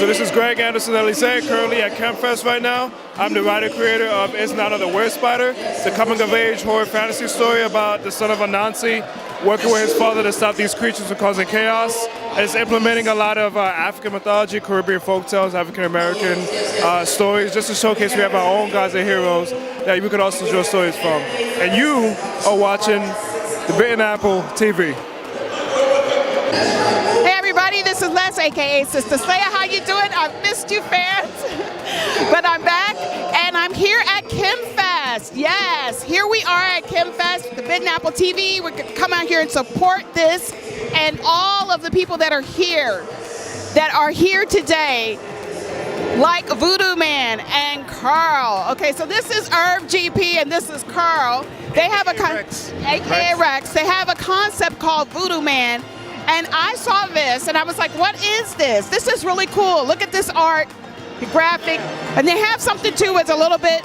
So this is Greg Anderson Elise, currently at Khemfest right now. I'm the writer-creator of It's Not the Word Spider. It's a coming-of-age horror fantasy story about the son of Anansi working with his father to stop these creatures from causing chaos. And it's implementing a lot of African mythology, Caribbean folktales, African-American stories, just to showcase we have our own gods and heroes that we can also draw stories from. And you are watching the BKmadetv. Hey everybody, this is Les, aka Sistaslaya. How you doing? I've missed you, fans. But I'm back, and I'm here at Khemfest. Yes, here we are at Khemfest, the BKmadetv. We come out here and support this, and all of the people that are here today, like Vodou Man and Carl. Okay, so this is Irv GP and this is Carl. They have AKA Rex. They have a concept called Vodou Man. And I saw this and I was like, what is this? This is really cool. Look at this art, the graphic. And they have something too, it's a little bit,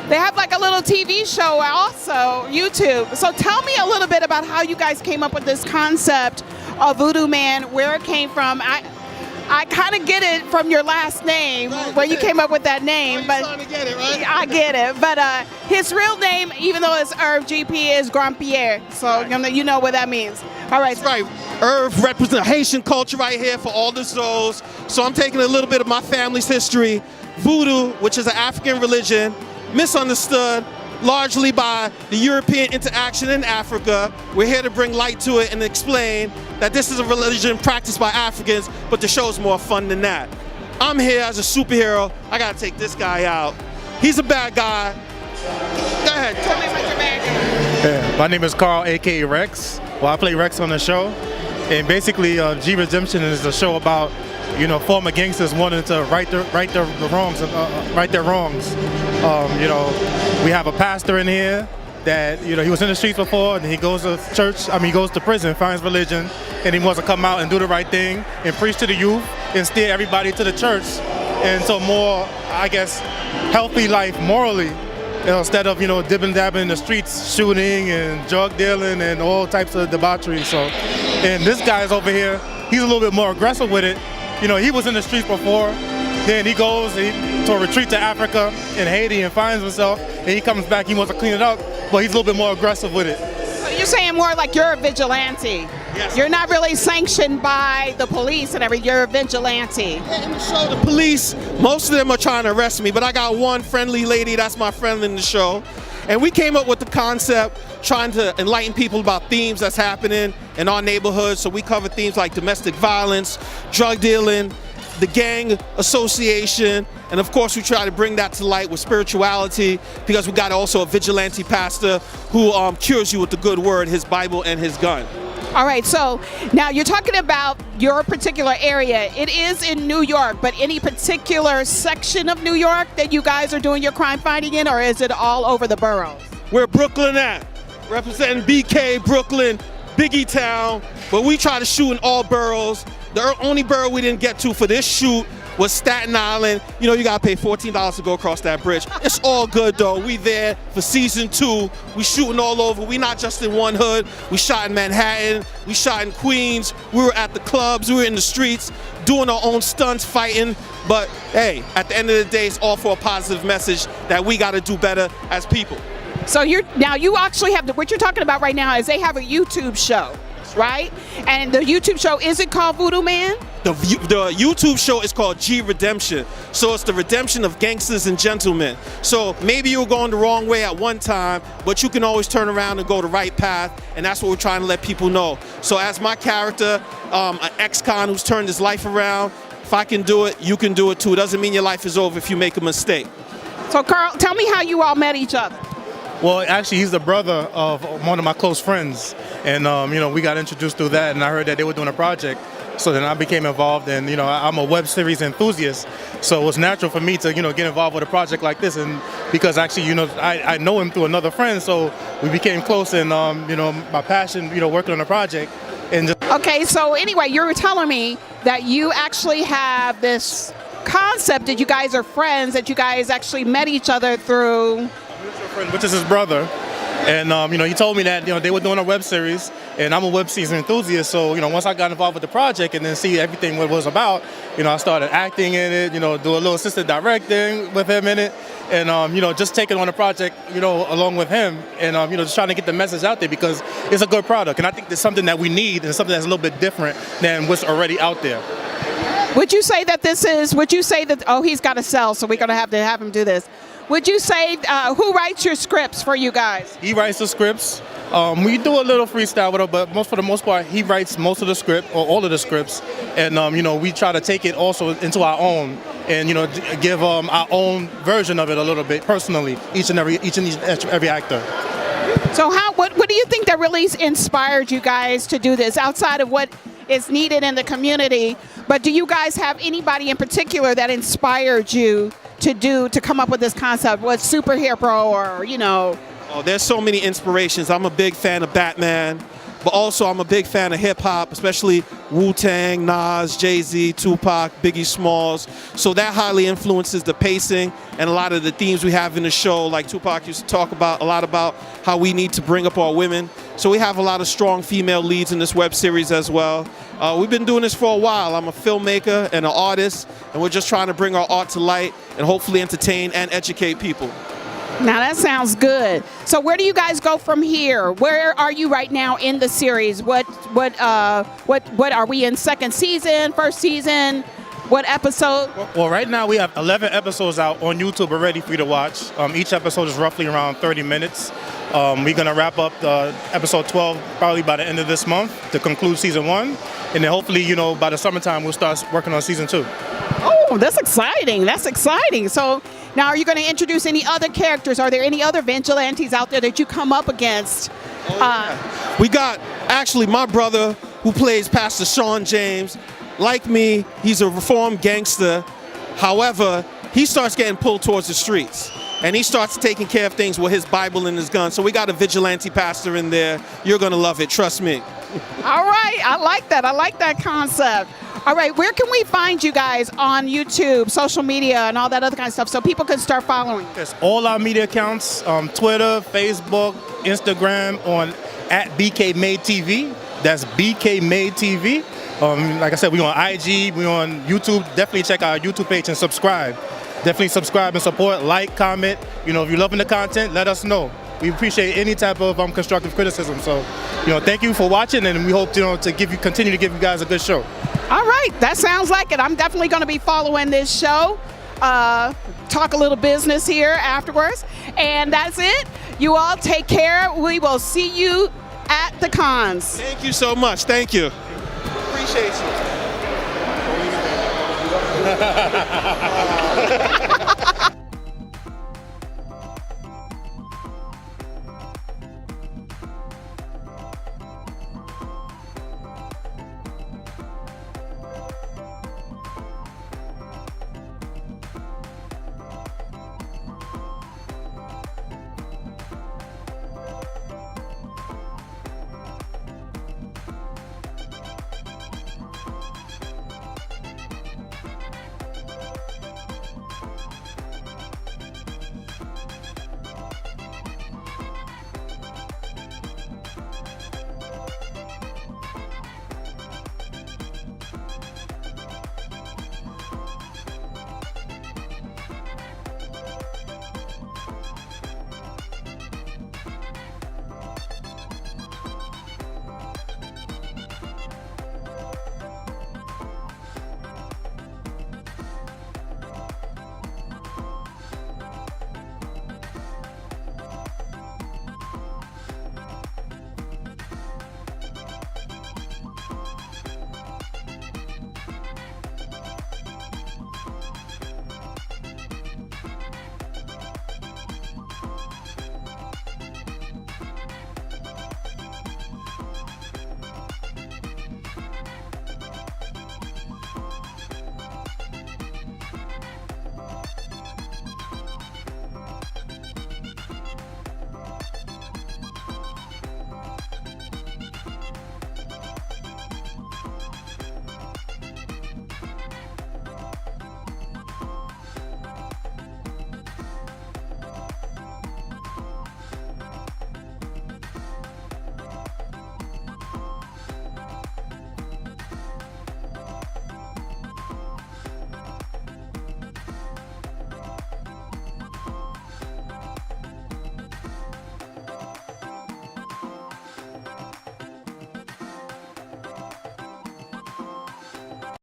they have like a little TV show also, YouTube. So tell me a little bit about how you guys came up with this concept of Vodou Man, where it came from. I kind of get it from your last name, right, where you came up with that name. But trying to get it, right? I get it. But his real name, even though it's Irv GP, is Grand Pierre. So right. You know what that means. All right. That's right. Irv represents Haitian culture right here for all the souls. So I'm taking a little bit of my family's history. Voodoo, which is an African religion, misunderstood largely by the European interaction in Africa. We're here to bring light to it and explain that this is a religion practiced by Africans, but the show's more fun than that. I'm here as a superhero. I gotta take this guy out. He's a bad guy. Go ahead, tell me about your bad guy. Yeah, my name is Carl, aka Rex. Well, I play Rex on the show. And basically, G Redemption is a show about, former gangsters wanting to right their wrongs. We have a pastor in here that he was in the streets before, and he goes to church. He goes to prison, finds religion, and he wants to come out and do the right thing and preach to the youth and steer everybody to the church into a more, I guess, healthy life morally, instead of dibbing dabbing in the streets, shooting and drug dealing and all types of debauchery. So, and this guy's over here, he's a little bit more aggressive with it. He was in the streets before. Then he goes to a retreat to Africa in Haiti and finds himself, and he comes back, he wants to clean it up, but he's a little bit more aggressive with it. So you're saying more like you're a vigilante. Yes. You're not really sanctioned by the police and everything, you're a vigilante. Yeah, in the show, the police, most of them are trying to arrest me, but I got one friendly lady, that's my friend in the show. And we came up with the concept, trying to enlighten people about themes that's happening in our neighborhood. So we cover themes like domestic violence, drug dealing, the gang association, and of course we try to bring that to light with spirituality, because we got also a vigilante pastor who cures you with the good word, his Bible and his gun. All right, so now you're talking about your particular area. It is in New York, but any particular section of New York that you guys are doing your crime fighting in, or is it all over the boroughs? Where Brooklyn at, representing BK, Brooklyn, Biggie Town, but we try to shoot in all boroughs. The only borough we didn't get to for this shoot was Staten Island. You gotta pay $14 to go across that bridge. It's all good though. We there for season 2. We shooting all over. We not just in one hood. We shot in Manhattan. We shot in Queens. We were at the clubs. We were in the streets doing our own stunts, fighting. But hey, at the end of the day, it's all for a positive message that we gotta do better as people. So you actually have what you're talking about right now is they have a YouTube show, right? And the YouTube show, is it called Vodou Man? The YouTube show is called G Redemption. So it's the redemption of gangsters and gentlemen. So maybe you were going the wrong way at one time, but you can always turn around and go the right path, and that's what we're trying to let people know. So as my character, an ex-con who's turned his life around, if I can do it, you can do it too. It doesn't mean your life is over if you make a mistake. So Carl, tell me how you all met each other. Well, actually, he's the brother of one of my close friends, and we got introduced through that, and I heard that they were doing a project. So then I became involved, and I'm a web series enthusiast, so it was natural for me to get involved with a project like this, and because actually I know him through another friend, so we became close, and my passion working on a project. And okay, so anyway, you were telling me that you actually have this concept that you guys are friends, that you guys actually met each other through, which is his brother. And he told me that they were doing a web series, and I'm a web series enthusiast. So once I got involved with the project and then see everything what it was about, I started acting in it. Do a little assistant directing with him in it, and just taking on the project, along with him, and just trying to get the message out there because it's a good product, and I think it's something that we need and something that's a little bit different than what's already out there. Would you say that he's got to sell, so we're going to have him do this. Would you say, who writes your scripts for you guys? He writes the scripts. We do a little freestyle with him, but for the most part, he writes most of the script, or all of the scripts. And, we try to take it also into our own and, give our own version of it a little bit personally, each and every actor. So what do you think that really inspired you guys to do this, outside of what is needed in the community? But do you guys have anybody in particular that inspired you to come up with this concept? What superhero or Oh, there's so many inspirations. I'm a big fan of Batman, but also I'm a big fan of hip hop, especially Wu-Tang, Nas, Jay-Z, Tupac, Biggie Smalls. So that highly influences the pacing and a lot of the themes we have in the show. Like Tupac used to talk a lot about how we need to bring up our women. So we have a lot of strong female leads in this web series as well. We've been doing this for a while. I'm a filmmaker and an artist, and we're just trying to bring our art to light and hopefully entertain and educate people. Now that sounds good. So where do you guys go from here? Where are you right now in the series? What are we in, second season, first season? What episode? Well, right now we have 11 episodes out on YouTube already for you to watch. Each episode is roughly around 30 minutes. We're going to wrap up episode 12 probably by the end of this month to conclude season 1. And then hopefully, by the summertime, we'll start working on season 2. Oh, that's exciting. That's exciting. So now, are you going to introduce any other characters? Are there any other vigilantes out there that you come up against? We got, actually, my brother who plays Pastor Sean James. Like me, he's a reformed gangster. However, he starts getting pulled towards the streets. And he starts taking care of things with his Bible and his gun. So we got a vigilante pastor in there. You're going to love it. Trust me. All right. I like that. I like that concept. All right. Where can we find you guys on YouTube, social media, and all that other kind of stuff so people can start following? Yes, all our media accounts, Twitter, Facebook, Instagram, on @BKmadetv. That's BKmadetv. Like I said, we're on IG, we're on YouTube. Definitely check our YouTube page and subscribe. Definitely subscribe and support, like, comment. If you're loving the content, let us know. We appreciate any type of constructive criticism. So, thank you for watching, and we hope to continue to give you guys a good show. All right, that sounds like it. I'm definitely going to be following this show. Talk a little business here afterwards, and that's it. You all take care. We will see you at the cons. Thank you so much. Thank you. Appreciate you.